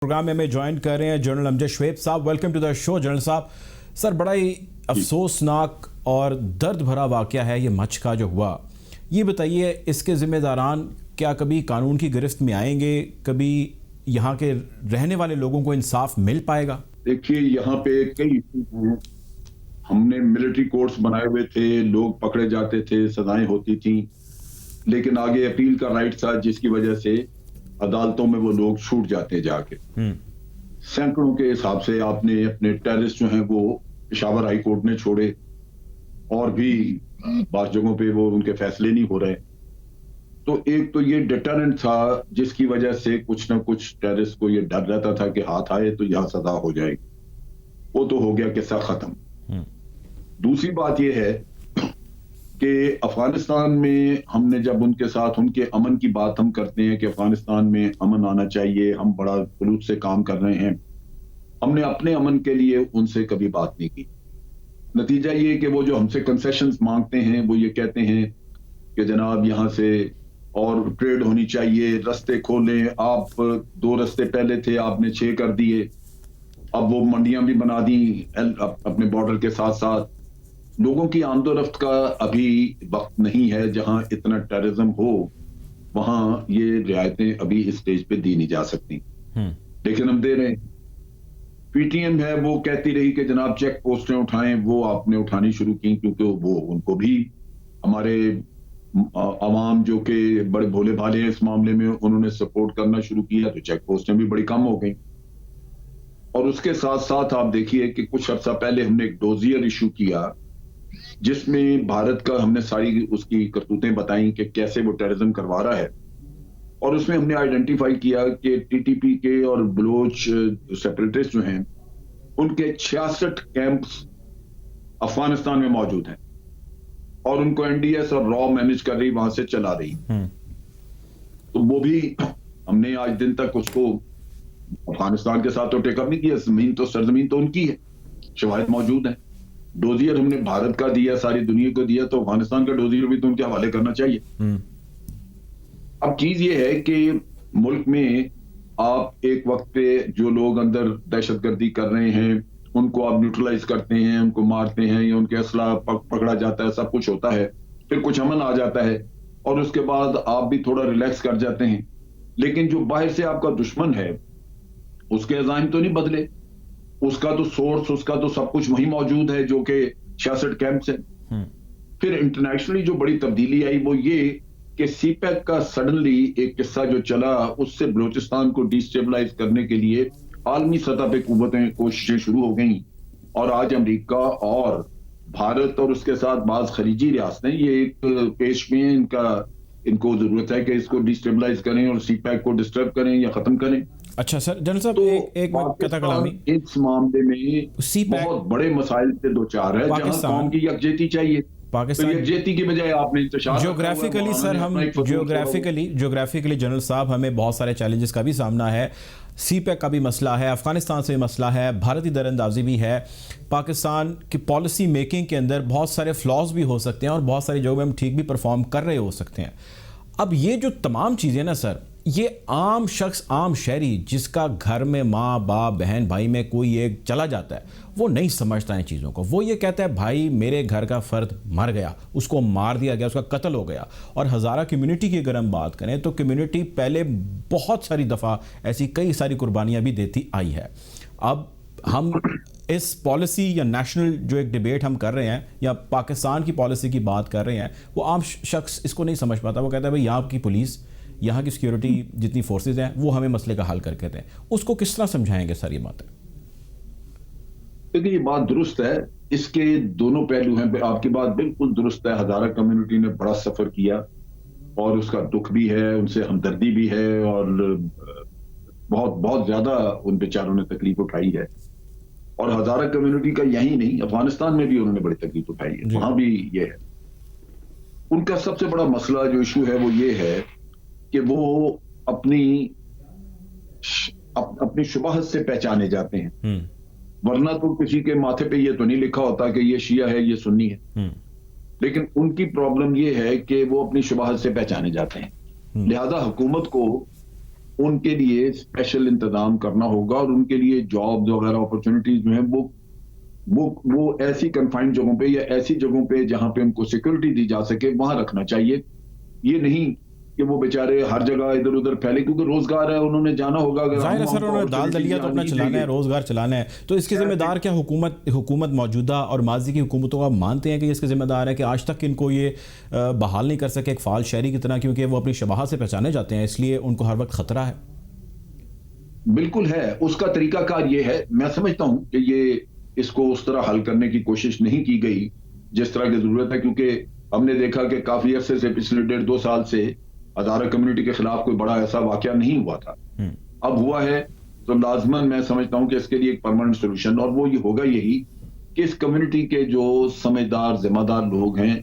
Programme में हमें join कर रहे हैं जनरल अमजद शुएब साहब। Welcome to the show general साहब। सर, बड़ा ही अफसोसनाक और दर्द भरा वाक़या है ये मच्छ का जो हुआ। ये बताइए, इसके ज़िम्मेदारान क्या कभी कानून की गिरफ्त में आएंगे? कभी यहाँ के रहने वाले लोगों को इंसाफ मिल पाएगा? देखिए, यहाँ पे कई इश्यूज हैं। हमने मिलिट्री कोर्ट्स बनाए हुए थे, लोग पकड़े जाते थे, सजाएं होती थी, लेकिन आगे अपील का राइट था, जिसकी वजह से अदालतों में वो लोग छूट जाते जाके। सैकड़ों के हिसाब से आपने अपने टेररिस्ट जो हैं वो पेशावर हाई कोर्ट ने छोड़े, और भी बास जगहों पे वो उनके फैसले नहीं हो रहे। तो एक तो ये डिटरेंट था, जिसकी वजह से कुछ ना कुछ टेररिस्ट को ये डर रहता था कि हाथ आए तो यहाँ सजा हो जाएगी। वो तो हो गया, किस्सा खत्म। दूसरी बात ये है कि अफगानिस्तान में हमने जब उनके साथ उनके अमन की बात हम करते हैं कि अफगानिस्तान में अमन आना चाहिए, हम बड़ा खुलूस से काम कर रहे हैं, हमने अपने अमन के लिए उनसे कभी बात नहीं की। नतीजा ये कि वो जो हमसे कंसेशंस मांगते हैं, वो ये कहते हैं कि जनाब यहाँ से और ट्रेड होनी चाहिए, रास्ते खोलें। आप 2 रास्ते पहले थे, आपने 6 कर दिए। अब वो मंडियां भी बना दी अपने बॉर्डर के साथ साथ। लोगों की आमदोरफ्त का अभी वक्त नहीं है। जहां इतना टेररिज्म हो वहां ये रियायतें अभी इस स्टेज पे दी नहीं जा सकती, लेकिन हम दे रहे हैं। पीटीएम है, वो कहती रही कि जनाब चेक पोस्टें उठाएं। वो आपने उठानी शुरू की, क्योंकि वो उनको भी हमारे अवाम जो कि बड़े भोले भाले हैं इस मामले में, उन्होंने सपोर्ट करना शुरू किया, तो चेक पोस्टें भी बड़ी कम हो गई। और उसके साथ साथ आप देखिए कि कुछ अर्सा पहले हमने एक डोजियर इशू किया, जिसमें भारत का हमने सारी उसकी करतूतें बताई कि कैसे वो टेररिज्म करवा रहा है। और उसमें हमने आइडेंटिफाई किया कि टीटीपी के और बलोच सेपरेटिस्ट जो हैं, उनके 66 कैंप्स अफगानिस्तान में मौजूद हैं, और उनको एनडीएस और रॉ मैनेज कर रही, वहां से चला रही। तो वो भी हमने आज दिन तक उसको अफगानिस्तान के साथ तो टेकअप नहीं किया। जमीन तो सरजमीन तो उनकी है, शवाहिद मौजूद है। डोजियर हमने भारत का दिया, सारी दुनिया को दिया, तो अफगानिस्तान का डोजियर भी तो उनके हवाले करना चाहिए। अब चीज ये है कि मुल्क में आप एक वक्त पे जो लोग अंदर दहशतगर्दी कर रहे हैं, उनको आप न्यूट्रलाइज करते हैं, उनको मारते हैं, या उनके असला पकड़ा जाता है, सब कुछ होता है, फिर कुछ अमन आ जाता है, और उसके बाद आप भी थोड़ा रिलैक्स कर जाते हैं। लेकिन जो बाहर से आपका दुश्मन है, उसके अज़ाइम तो नहीं बदले। उसका तो सोर्स, उसका तो सब कुछ वही मौजूद है, जो कि 66 कैंप से। फिर इंटरनेशनली जो बड़ी तब्दीली आई वो ये कि सीपैक का सडनली एक किस्सा जो चला, उससे बलूचिस्तान को डिस्टेबलाइज करने के लिए आलमी सतह पे कुव्वतें कोशिशें शुरू हो गई। और आज अमेरिका और भारत और उसके साथ बाज खलीजी रियासतें ये एक पेश में हैं, इनको जरूरत है कि इसको डिस्टेबलाइज करें और सीपैक को डिस्टर्ब करें या खत्म करें। अच्छा सर, जनरल साहब, तो एक कथा कलामी इस मामले में बहुत बड़े मसाइल से दो चार है, जहां कौम की यकजहती चाहिए। पाकिस्तान यकजहती की बजाय आपने ज्योग्राफिकली सर, हम ज्योग्राफिकली जनरल साहब, हमें बहुत सारे चैलेंजेस का भी सामना है। सीपैक का भी मसला है, अफगानिस्तान से भी मसला है, भारतीय दरअंदाजी भी है, पाकिस्तान की पॉलिसी मेकिंग के अंदर बहुत सारे फ्लॉज भी हो सकते हैं, और बहुत सारी जगहों में हम ठीक भी परफॉर्म कर रहे हो सकते हैं। अब ये जो तमाम चीज़ें ना सर, ये आम शख्स, आम शहरी, जिसका घर में माँ बाप बहन भाई में कोई एक चला जाता है, वो नहीं समझता है चीज़ों को। वो ये कहता है भाई मेरे घर का फ़र्द मर गया, उसको मार दिया गया, उसका कत्ल हो गया। और हज़ारा कम्युनिटी की अगर हम बात करें तो कम्युनिटी पहले बहुत सारी दफ़ा ऐसी कई सारी कुर्बानियाँ भी देती आई है। अब हम इस पॉलिसी या नेशनल जो एक डिबेट हम कर रहे हैं, या पाकिस्तान की पॉलिसी की बात कर रहे हैं, वो आम शख्स इसको नहीं समझ पाता। वो कहता है भाई यहाँ की पुलिस, यहाँ की सिक्योरिटी जितनी फोर्सेस हैं, वो हमें मसले का हल करके दें। उसको किस तरह समझाएंगे सर ये बातें? देखिए, ये बात दुरुस्त है, इसके दोनों पहलू हैं। आपकी बात बिल्कुल दुरुस्त है। हज़ारा कम्युनिटी ने बड़ा सफर किया, और उसका दुख भी है, उनसे हमदर्दी भी है, और बहुत बहुत ज्यादा उन बेचारों ने तकलीफ उठाई है। और हज़ारा कम्युनिटी का यही नहीं, अफगानिस्तान में भी उन्होंने बड़ी तकलीफ उठाई है, वहां भी ये है। उनका सबसे बड़ा मसला जो इशू है वो ये है कि वो अपनी शुबहत से पहचाने जाते हैं। वरना तो किसी के माथे पे ये तो नहीं लिखा होता कि ये शिया है, ये सुन्नी है। लेकिन उनकी प्रॉब्लम ये है कि वो अपनी शुबहत से पहचाने जाते हैं। लिहाजा हुकूमत को ان کے لیے اسپیشل انتظام کرنا ہوگا اور ان کے لیے جاب وغیرہ اپرچونٹیز جو ہیں وہ ایسی کنفائنڈ جگہوں پہ یا ایسی جگہوں پہ جہاں پہ ان کو سیکورٹی دی جا سکے وہاں رکھنا چاہیے. یہ نہیں کہ وہ بیچارے ہر جگہ ادھر ادھر پھیلے, کیونکہ روزگار ہے, انہوں نے جانا ہوگا. ظاہر ہے سر, انہوں نے دال دلیا تو اپنا چلانا ہے, روزگار چلانا ہے, تو اس کے ذمہ دار کیا حکومت موجودہ اور ماضی کی حکومتوں کو آپ مانتے ہیں کہ اس کے ذمہ دار ہے کہ آج تک ان کو یہ بحال نہیں کر سکے ایک فعال شہری کی طرح, کیونکہ وہ اپنی شباہت سے پہچانے جاتے ہیں, اس لیے ان کو ہر وقت خطرہ ہے؟ بالکل ہے, اس کا طریقہ کار یہ ہے. میں سمجھتا ہوں کہ یہ اس کو اس طرح حل کرنے کی کوشش نہیں کی گئی جس طرح کی ضرورت ہے, کیونکہ ہم نے دیکھا کہ کافی عرصے سے پچھلے 1.5-2 سال سے ہزارہ کمیونٹی کے خلاف کوئی بڑا ایسا واقعہ نہیں ہوا تھا. اب ہوا ہے تو لازماً میں سمجھتا ہوں کہ اس کے لیے ایک پرماننٹ سولوشن, اور وہ یہ ہوگا یہی کہ اس کمیونٹی کے جو سمجھدار ذمہ دار لوگ ہیں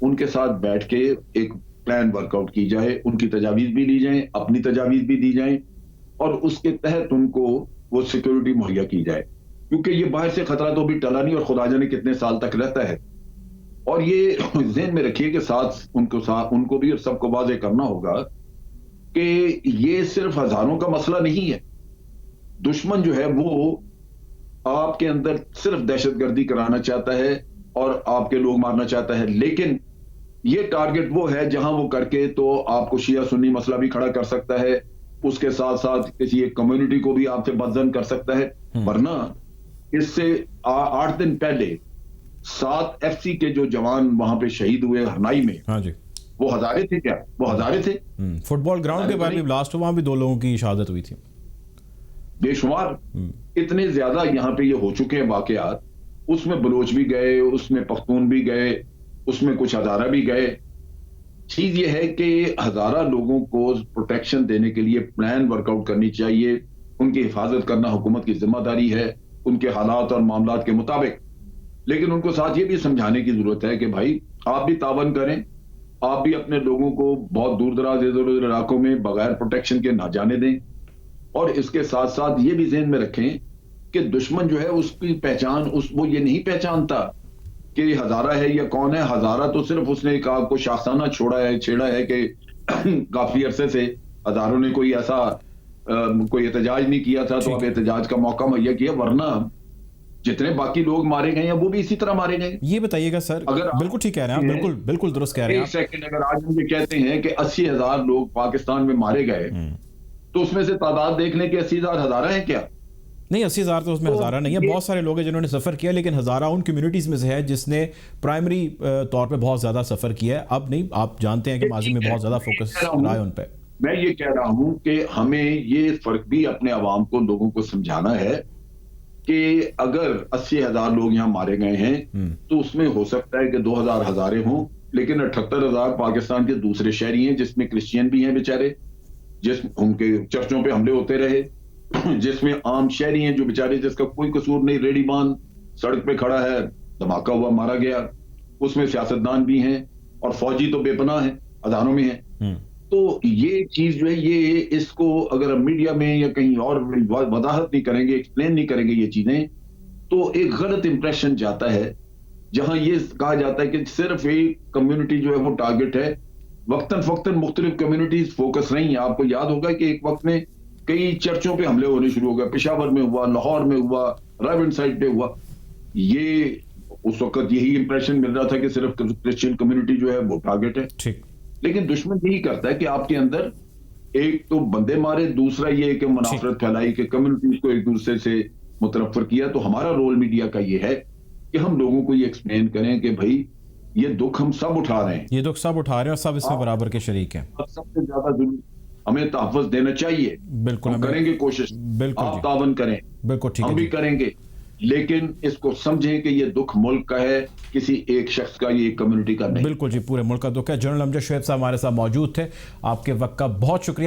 ان کے ساتھ بیٹھ کے ایک پلان ورک آؤٹ کی جائے, ان کی تجاویز بھی لی جائیں, اپنی تجاویز بھی دی جائیں, اور اس کے تحت ان کو وہ سیکورٹی مہیا کی جائے, کیونکہ یہ باہر سے خطرہ تو بھی ٹلا نہیں اور خدا جانے کتنے سال تک رہتا ہے. اور یہ ذہن میں رکھیے کہ ان کو بھی اور سب کو واضح کرنا ہوگا کہ یہ صرف ہزاروں کا مسئلہ نہیں ہے. دشمن جو ہے وہ آپ کے اندر صرف دہشت گردی کرانا چاہتا ہے اور آپ کے لوگ مارنا چاہتا ہے, لیکن یہ ٹارگٹ وہ ہے جہاں وہ کر کے تو آپ کو شیعہ سنی مسئلہ بھی کھڑا کر سکتا ہے, اس کے ساتھ ساتھ کسی ایک کمیونٹی کو بھی آپ سے بدظن کر سکتا ہے. ورنہ اس سے 8 دن پہلے 7 FC کے جو جوان وہاں پہ شہید ہوئے ہرنائی میں, ہاں جی, وہ ہزارے تھے کیا؟ وہ ہزارے تھے. فٹ بال گراؤنڈ کے بعد بھی بلاسٹ ہوا, وہاں بھی 2 لوگوں کی شہادت ہوئی تھی. بے شمار اتنے زیادہ یہاں پہ یہ ہو چکے ہیں واقعات. اس میں بلوچ بھی گئے, اس میں پختون بھی گئے, اس میں کچھ ہزارہ بھی گئے. چیز یہ ہے کہ ہزارہ لوگوں کو پروٹیکشن دینے کے لیے پلان ورک آؤٹ کرنی چاہیے, ان کی حفاظت کرنا حکومت کی ذمہ داری ہے ان کے حالات اور معاملات کے مطابق. لیکن ان کو ساتھ یہ بھی سمجھانے کی ضرورت ہے کہ بھائی آپ بھی تعاون کریں, آپ بھی اپنے لوگوں کو بہت دور دراز ادھر ادھر علاقوں میں بغیر پروٹیکشن کے نہ جانے دیں, اور اس کے ساتھ ساتھ یہ بھی ذہن میں رکھیں کہ دشمن جو ہے اس کی پہچان وہ یہ نہیں پہچانتا کہ ہزارہ ہے یا کون ہے. ہزارہ تو صرف اس نے ایک آپ کو شاخسانہ چھیڑا ہے کہ کافی عرصے سے ہزاروں نے کوئی ایسا کوئی احتجاج نہیں کیا تھا تو اب احتجاج کا موقع مہیا کیا, ورنہ جتنے باقی لوگ مارے گئے ہیں وہ بھی اسی طرح مارے گئے. یہ بتائیے گا سر, بالکل ٹھیک کہہ رہے ہیں آپ, بالکل درست کہہ رہے ہیں. ایک سیکنڈ, اگر آج ہم یہ کہتے ہیں کہ 80,000 لوگ پاکستان میں مارے گئے تو اس میں سے تعداد دیکھ لیں کہ 80,000 ہزارہ ہیں کیا؟ نہیں, 80,000 تو اس میں ہزارہ نہیں ہے, بہت سارے لوگ ہیں جنہوں نے سفر کیا, لیکن ہزارہ ان کمیونٹیز میں سے ہے جس نے پرائمری طور پہ بہت زیادہ سفر کیا ہے. اب نہیں, آپ جانتے ہیں کہ ماضی میں بہت زیادہ فوکس رہا ہے ان پہ. میں یہ کہہ رہا ہوں کہ ہمیں یہ فرق بھی اپنے عوام کو, لوگوں کو سمجھانا ہے کہ اگر 80,000 لوگ یہاں مارے گئے ہیں تو اس میں ہو سکتا ہے کہ 2,000 ہزارے ہوں, لیکن 78,000 پاکستان کے دوسرے شہری ہیں جس میں کرسچین بھی ہیں بیچارے, جس ان کے چرچوں پہ حملے ہوتے رہے, جس میں عام شہری ہیں جو بیچارے جس کا کوئی قصور نہیں, ریڑی باندھ سڑک پہ کھڑا ہے, دھماکہ ہوا مارا گیا. اس میں سیاستدان بھی ہیں اور فوجی تو بے پناہ ہیں, ہزاروں میں ہیں. تو یہ چیز جو ہے یہ اس کو اگر میڈیا میں یا کہیں اور وضاحت نہیں کریں گے, ایکسپلین نہیں کریں گے یہ چیزیں, تو ایک غلط امپریشن جاتا ہے جہاں یہ کہا جاتا ہے کہ صرف ایک کمیونٹی جو ہے وہ ٹارگٹ ہے. وقتاً فوقتاً مختلف کمیونٹیز فوکس رہی ہیں. آپ کو یاد ہوگا کہ ایک وقت میں کئی چرچوں پہ حملے ہونے شروع ہو گئے, پشاور میں ہوا, لاہور میں ہوا, راولپنڈی سائڈ پہ ہوا. یہ اس وقت یہی امپریشن مل رہا تھا کہ صرف کرسچین کمیونٹی جو ہے وہ ٹارگٹ ہے. لیکن دشمن یہی کرتا ہے کہ آپ کے اندر ایک تو بندے مارے, دوسرا یہ کہ منافرت پھیلائی کہ کمیونٹیز کو ایک دوسرے سے متنفر کیا. تو ہمارا رول میڈیا کا یہ ہے کہ ہم لوگوں کو یہ ایکسپلین کریں کہ بھائی یہ دکھ ہم سب اٹھا رہے ہیں, یہ دکھ سب اٹھا رہے ہیں اور سب اس میں برابر کے شریک ہیں. سب سے زیادہ ضروری ہمیں تحفظ دینا چاہیے. بالکل ہم کریں گے کوشش, آپ تعاون کریں, ہم بھی کریں گے, لیکن اس کو سمجھیں کہ یہ دکھ ملک کا ہے, کسی ایک شخص کا, یہ ایک کمیونٹی کا نہیں. بالکل جی, پورے ملک کا دکھ ہے. جنرل امجد شعیب صاحب ہمارے ساتھ موجود تھے. آپ کے وقت کا بہت شکریہ.